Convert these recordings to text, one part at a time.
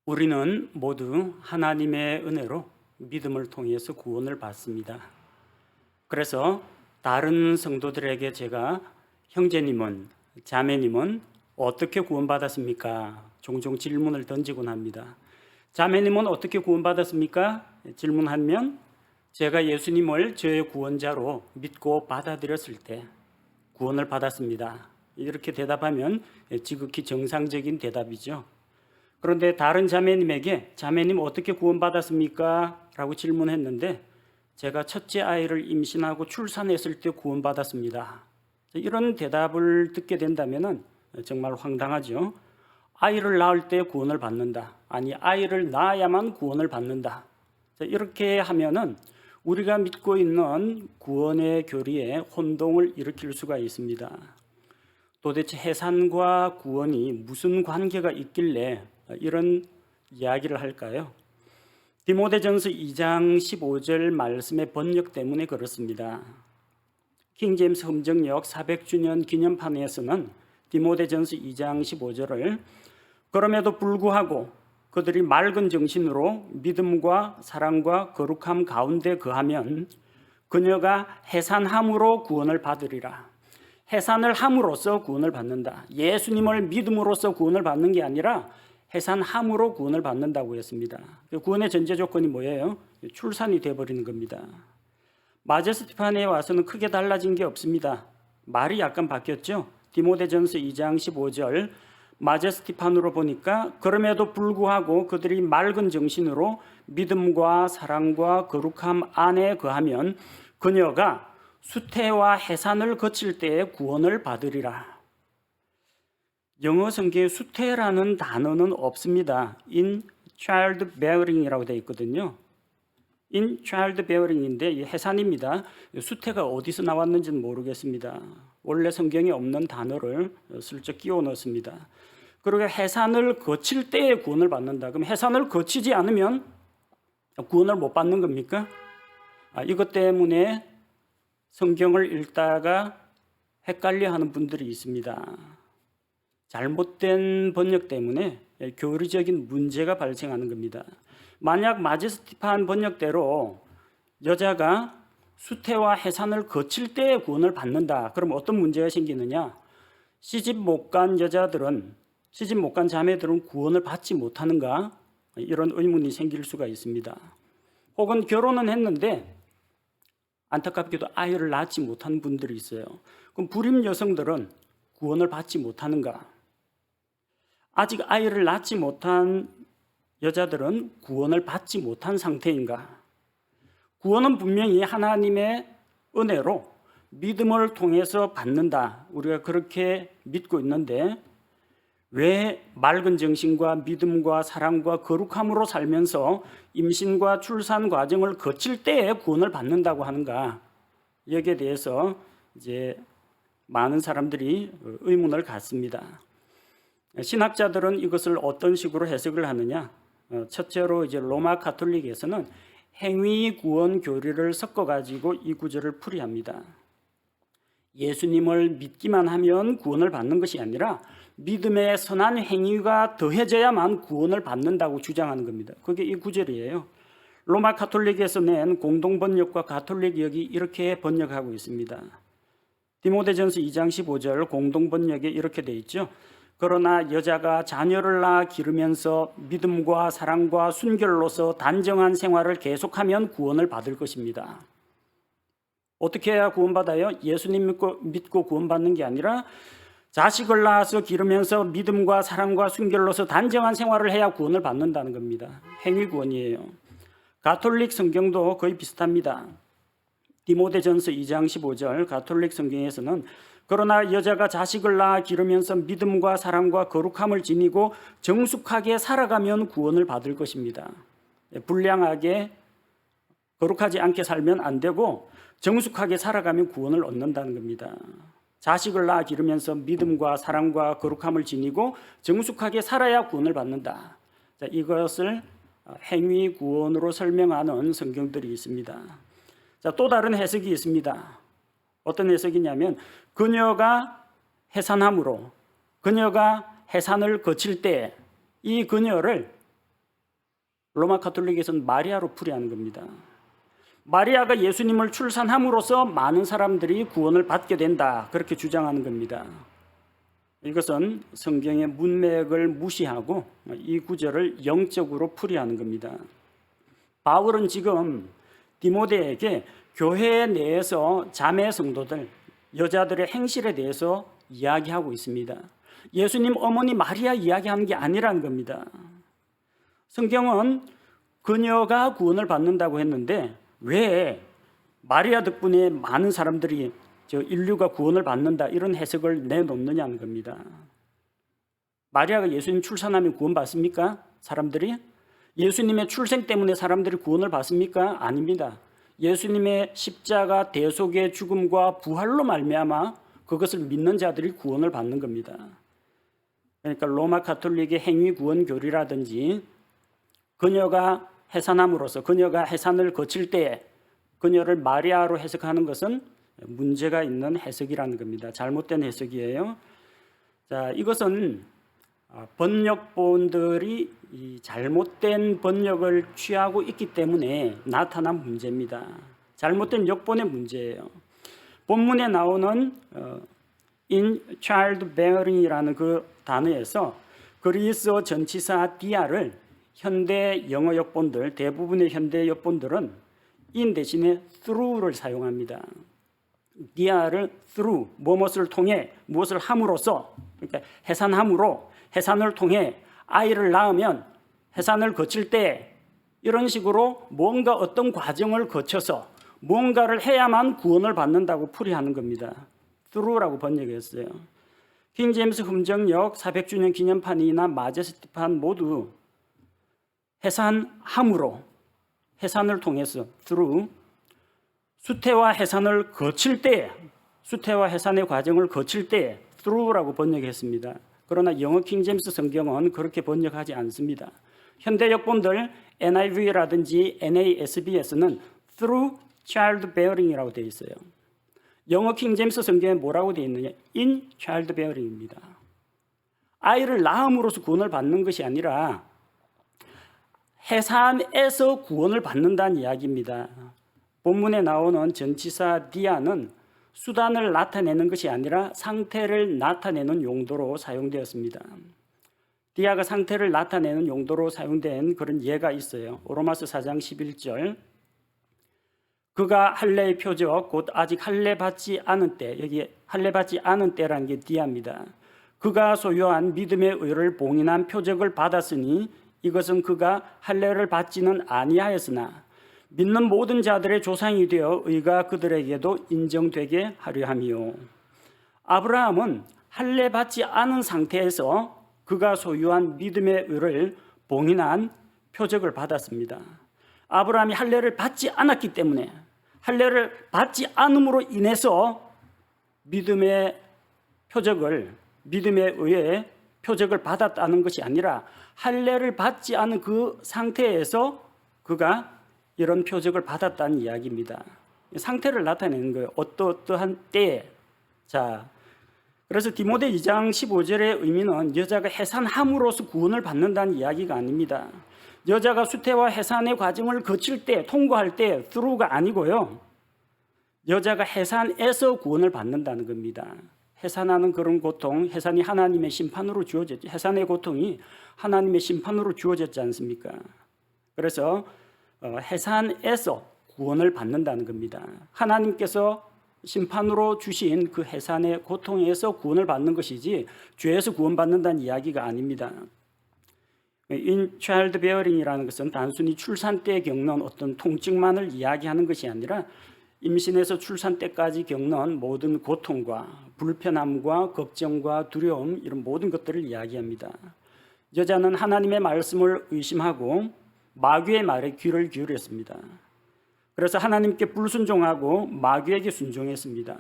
우리는 모두 하나님의 은혜로 믿음을 통해서 구원을 받습니다. 그래서 다른 성도들에게 제가 형제님은, 자매님은 어떻게 구원받았습니까? 종종 질문을 던지곤 합니다. 자매님은 어떻게 구원받았습니까? 질문하면 제가 예수님을 저의 구원자로 믿고 받아들였을 때 구원을 받았습니다. 이렇게 대답하면 지극히 정상적인 대답이죠. 그런데 다른 자매님에게 자매님 어떻게 구원받았습니까? 라고 질문했는데 제가 첫째 아이를 임신하고 출산했을 때 구원받았습니다. 이런 대답을 듣게 된다면 정말 황당하죠. 아이를 낳을 때 구원을 받는다. 아니, 아이를 낳아야만 구원을 받는다. 이렇게 하면은 우리가 믿고 있는 구원의 교리에 혼동을 일으킬 수가 있습니다. 도대체 해산과 구원이 무슨 관계가 있길래 이런 이야기를 할까요? 디모데전서 2장 15절 말씀의 번역 때문에 그렇습니다. 킹제임스 흠정역 400주년 기념판에서는 디모데전서 2장 15절을 그럼에도 불구하고 그들이 맑은 정신으로 믿음과 사랑과 거룩함 가운데 거하면 그녀가 해산함으로 구원을 받으리라. 해산을 함으로써 구원을 받는다. 예수님을 믿음으로써 구원을 받는 게 아니라 해산함으로 구원을 받는다고 했습니다. 구원의 전제 조건이 뭐예요? 출산이 되어버리는 겁니다. 마제스티판에 와서는 크게 달라진 게 없습니다. 말이 약간 바뀌었죠. 디모데전서 2장 15절 마제스티판으로 보니까 그럼에도 불구하고 그들이 맑은 정신으로 믿음과 사랑과 거룩함 안에 거하면 그녀가 수태와 해산을 거칠 때에 구원을 받으리라. 영어 성경에 수태라는 단어는 없습니다. in childbearing이라고 되어 있거든요. in childbearing인데 해산입니다. 수태가 어디서 나왔는지는 모르겠습니다. 원래 성경에 없는 단어를 슬쩍 끼워 넣었습니다. 그리고 해산을 거칠 때에 구원을 받는다. 그럼 해산을 거치지 않으면 구원을 못 받는 겁니까? 이것 때문에 성경을 읽다가 헷갈려하는 분들이 있습니다. 잘못된 번역 때문에 교리적인 문제가 발생하는 겁니다. 만약 마제스티판 번역대로 여자가 수태와 해산을 거칠 때에 구원을 받는다. 그럼 어떤 문제가 생기느냐? 시집 못 간 여자들은, 시집 못 간 자매들은 구원을 받지 못하는가? 이런 의문이 생길 수가 있습니다. 혹은 결혼은 했는데 안타깝게도 아이를 낳지 못한 분들이 있어요. 그럼 불임 여성들은 구원을 받지 못하는가? 아직 아이를 낳지 못한 여자들은 구원을 받지 못한 상태인가? 구원은 분명히 하나님의 은혜로 믿음을 통해서 받는다. 우리가 그렇게 믿고 있는데 왜 맑은 정신과 믿음과 사랑과 거룩함으로 살면서 임신과 출산 과정을 거칠 때에 구원을 받는다고 하는가? 여기에 대해서 이제 많은 사람들이 의문을 갖습니다. 신학자들은 이것을 어떤 식으로 해석을 하느냐? 첫째로 이제 로마 가톨릭에서는 행위 구원 교리를 섞어 가지고 이 구절을 풀이합니다. 예수님을 믿기만 하면 구원을 받는 것이 아니라 믿음의 선한 행위가 더해져야만 구원을 받는다고 주장하는 겁니다. 그게 이 구절이에요. 로마 가톨릭에서 낸 공동 번역과 가톨릭역이 이렇게 번역하고 있습니다. 디모데전서 2장 15절 공동 번역에 이렇게 돼 있죠. 그러나 여자가 자녀를 낳아 기르면서 믿음과 사랑과 순결로서 단정한 생활을 계속하면 구원을 받을 것입니다. 어떻게 해야 구원받아요? 예수님 믿고 구원받는 게 아니라 자식을 낳아서 기르면서 믿음과 사랑과 순결로서 단정한 생활을 해야 구원을 받는다는 겁니다. 행위 구원이에요. 가톨릭 성경도 거의 비슷합니다. 디모데전서 2장 15절 가톨릭 성경에서는 그러나 여자가 자식을 낳아 기르면서 믿음과 사랑과 거룩함을 지니고 정숙하게 살아가면 구원을 받을 것입니다. 불량하게 거룩하지 않게 살면 안 되고 정숙하게 살아가면 구원을 얻는다는 겁니다. 자식을 낳아 기르면서 믿음과 사랑과 거룩함을 지니고 정숙하게 살아야 구원을 받는다. 자, 이것을 행위 구원으로 설명하는 성경들이 있습니다. 자, 또 다른 해석이 있습니다. 어떤 해석이냐면 그녀가 해산함으로, 그녀가 해산을 거칠 때 이 그녀를 로마 가톨릭에서는 마리아로 풀이하는 겁니다. 마리아가 예수님을 출산함으로써 많은 사람들이 구원을 받게 된다, 그렇게 주장하는 겁니다. 이것은 성경의 문맥을 무시하고 이 구절을 영적으로 풀이하는 겁니다. 바울은 지금 디모데에게 교회 내에서 자매 성도들, 여자들의 행실에 대해서 이야기하고 있습니다. 예수님 어머니 마리아 이야기하는 게 아니라는 겁니다. 성경은 그녀가 구원을 받는다고 했는데 왜 마리아 덕분에 많은 사람들이 인류가 구원을 받는다, 이런 해석을 내놓느냐는 겁니다. 마리아가 예수님 출산하면 구원받습니까? 사람들이? 예수님의 출생 때문에 사람들이 구원을 받습니까? 아닙니다. 예수님의 십자가 대속의 죽음과 부활로 말미암아 그것을 믿는 자들이 구원을 받는 겁니다. 그러니까 로마 가톨릭의 행위 구원 교리라든지 그녀가 해산함으로써, 그녀가 해산을 거칠 때 그녀를 마리아로 해석하는 것은 문제가 있는 해석이라는 겁니다. 잘못된 해석이에요. 자, 이것은 번역본들이 이 잘못된 번역을 취하고 있기 때문에 나타난 문제입니다. 잘못된 역본의 문제예요. 본문에 나오는 in childbearing이라는 그 단어에서 그리스어 전치사 디아를 현대 영어 역본들, 대부분의 현대 역본들은 in 대신에 through를 사용합니다. 디아를 through, 무엇을 통해, 무엇을 함으로써, 그러니까 해산함으로, 해산을 통해 아이를 낳으면 해산을 거칠 때 이런 식으로 뭔가 어떤 과정을 거쳐서 뭔가를 해야만 구원을 받는다고 풀이하는 겁니다. through라고 번역했어요. 킹제임스 흠정역 400주년 기념판이나 마제스티판 모두 해산함으로, 해산을 통해서 through, 수태와 해산을 거칠 때, 수태와 해산의 과정을 거칠 때 through라고 번역했습니다. 그러나 영어 킹제임스 성경은 그렇게 번역하지 않습니다. 현대 역본들 NIV라든지 NASB에서는 through childbearing이라고 되어 있어요. 영어 킹제임스 성경에 뭐라고 되어 있느냐? in childbearing입니다. 아이를 낳음으로써 구원을 받는 것이 아니라 해산에서 구원을 받는다는 이야기입니다. 본문에 나오는 전치사 디아는 수단을 나타내는 것이 아니라 상태를 나타내는 용도로 사용되었습니다. 디아가 상태를 나타내는 용도로 사용된 그런 예가 있어요. 로마서 4장 11절, 그가 할례의 표적, 곧 아직 할례 받지 않은 때, 여기 할례 받지 않은 때라는 게 디아입니다. 그가 소유한 믿음의 의를 봉인한 표적을 받았으니 이것은 그가 할례를 받지는 아니하였으나 믿는 모든 자들의 조상이 되어 의가 그들에게도 인정되게 하려 함이요. 아브라함은 할례 받지 않은 상태에서 그가 소유한 믿음의 의를 봉인한 표적을 받았습니다. 아브라함이 할례를 받지 않았기 때문에, 할례를 받지 않음으로 인해서 믿음의 표적을, 믿음의 의의 표적을 받았다는 것이 아니라 할례를 받지 않은 그 상태에서 그가 이런 표적을 받았다는 이야기입니다. 상태를 나타내는 거예요. 어떠한 때에. 자, 그래서 디모데 2장 15절의 의미는 여자가 해산함으로써 구원을 받는다는 이야기가 아닙니다. 여자가 수태와 해산의 과정을 거칠 때, 통과할 때 through가 아니고요, 여자가 해산에서 구원을 받는다는 겁니다. 해산하는 그런 고통, 해산이 하나님의 심판으로 주어졌죠. 해산의 고통이 하나님의 심판으로 주어졌지 않습니까? 그래서 해산에서 구원을 받는다는 겁니다. 하나님께서 심판으로 주신 그 해산의 고통에서 구원을 받는 것이지 죄에서 구원받는다는 이야기가 아닙니다. in childbearing이라는 것은 단순히 출산 때 겪는 어떤 통증만을 이야기하는 것이 아니라 임신에서 출산 때까지 겪는 모든 고통과 불편함과 걱정과 두려움, 이런 모든 것들을 이야기합니다. 여자는 하나님의 말씀을 의심하고 마귀의 말에 귀를 기울였습니다. 그래서 하나님께 불순종하고 마귀에게 순종했습니다.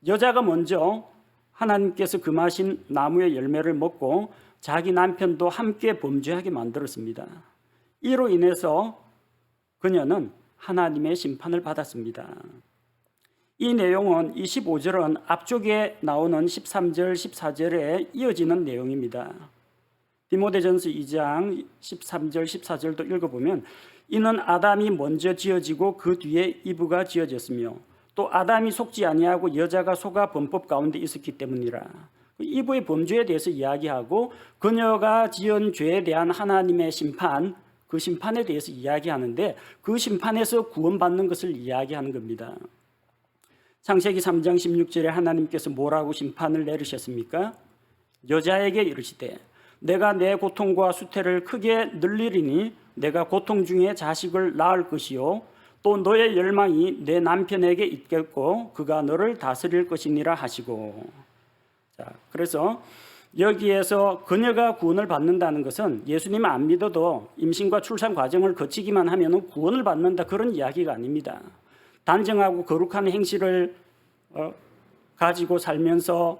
여자가 먼저 하나님께서 금하신 나무의 열매를 먹고 자기 남편도 함께 범죄하게 만들었습니다. 이로 인해서 그녀는 하나님의 심판을 받았습니다. 이 내용은 25절은 앞쪽에 나오는 13절, 14절에 이어지는 내용입니다. 디모데전서 2장 13절 14절도 읽어보면 이는 아담이 먼저 지어지고 그 뒤에 이브가 지어졌으며 또 아담이 속지 아니하고 여자가 속아 범법 가운데 있었기 때문이라. 이브의 범죄에 대해서 이야기하고 그녀가 지은 죄에 대한 하나님의 심판, 그 심판에 대해서 이야기하는데 그 심판에서 구원받는 것을 이야기하는 겁니다. 창세기 3장 16절에 하나님께서 뭐라고 심판을 내리셨습니까? 여자에게 이르시되 내가 내 고통과 수태를 크게 늘리리니 내가 고통 중에 자식을 낳을 것이요 또 너의 열망이 내 남편에게 있겠고 그가 너를 다스릴 것이니라 하시고. 자, 그래서 여기에서 그녀가 구원을 받는다는 것은 예수님 안 믿어도 임신과 출산 과정을 거치기만 하면 구원을 받는다 그런 이야기가 아닙니다. 단정하고 거룩한 행실을 가지고 살면서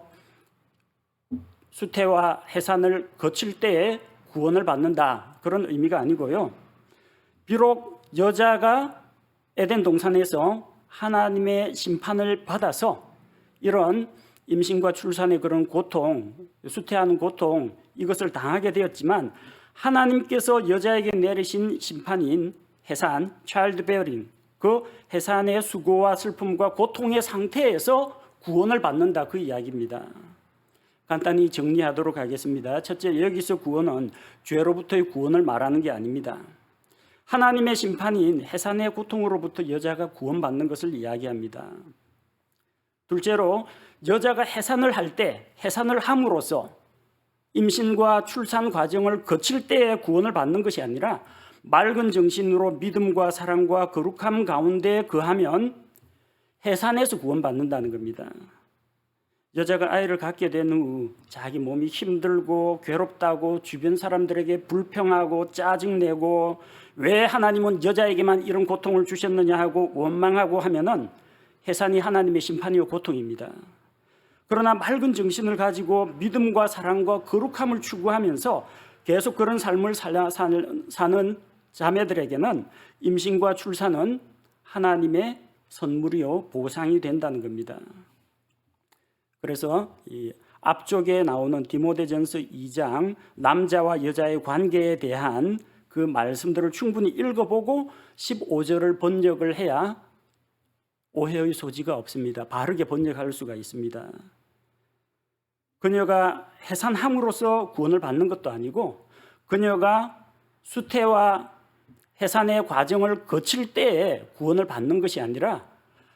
수태와 해산을 거칠 때에 구원을 받는다 그런 의미가 아니고요. 비록 여자가 에덴 동산에서 하나님의 심판을 받아서 이런 임신과 출산의 그런 고통, 수태하는 고통 이것을 당하게 되었지만 하나님께서 여자에게 내리신 심판인 해산, 차일드 베어링, 그 해산의 수고와 슬픔과 고통의 상태에서 구원을 받는다 그 이야기입니다. 간단히 정리하도록 하겠습니다. 첫째, 여기서 구원은 죄로부터의 구원을 말하는 게 아닙니다. 하나님의 심판인 해산의 고통으로부터 여자가 구원받는 것을 이야기합니다. 둘째로 여자가 해산을 할 때, 해산을 함으로써 임신과 출산 과정을 거칠 때에 구원을 받는 것이 아니라 맑은 정신으로 믿음과 사랑과 거룩함 가운데 거하면 해산에서 구원받는다는 겁니다. 여자가 아이를 갖게 된 후 자기 몸이 힘들고 괴롭다고 주변 사람들에게 불평하고 짜증내고 왜 하나님은 여자에게만 이런 고통을 주셨느냐 하고 원망하고 하면은 해산이 하나님의 심판이요 고통입니다. 그러나 맑은 정신을 가지고 믿음과 사랑과 거룩함을 추구하면서 계속 그런 삶을 사는 자매들에게는 임신과 출산은 하나님의 선물이요 보상이 된다는 겁니다. 그래서 이 앞쪽에 나오는 디모데전서 2장 남자와 여자의 관계에 대한 그 말씀들을 충분히 읽어보고 15절을 번역을 해야 오해의 소지가 없습니다. 바르게 번역할 수가 있습니다. 그녀가 해산함으로써 구원을 받는 것도 아니고 그녀가 수태와 해산의 과정을 거칠 때에 구원을 받는 것이 아니라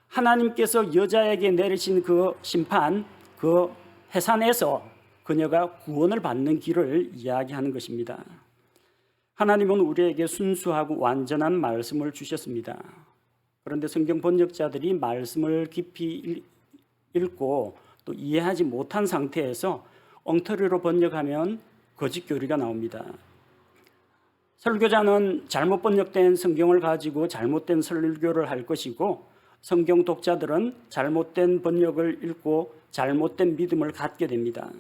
하나님께서 여자에게 내리신 그 심판, 그 해산에서 그녀가 구원을 받는 길을 이야기하는 것입니다. 하나님은 우리에게 순수하고 완전한 말씀을 주셨습니다. 그런데 성경 번역자들이 말씀을 깊이 읽고 또 이해하지 못한 상태에서 엉터리로 번역하면 거짓 교리가 나옵니다. 설교자는 잘못 번역된 성경을 가지고 잘못된 설교를 할 것이고 성경 독자들은 잘못된 번역을 읽고 잘못된 믿음을 갖게 됩니다.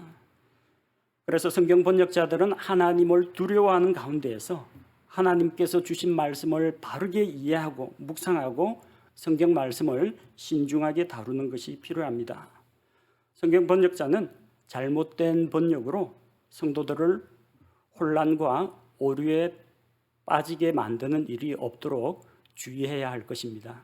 그래서 성경 번역자들은 하나님을 두려워하는 가운데에서 하나님께서 주신 말씀을 바르게 이해하고 묵상하고 성경 말씀을 신중하게 다루는 것이 필요합니다. 성경 번역자는 잘못된 번역으로 성도들을 혼란과 오류에 빠지게 만드는 일이 없도록 주의해야 할 것입니다.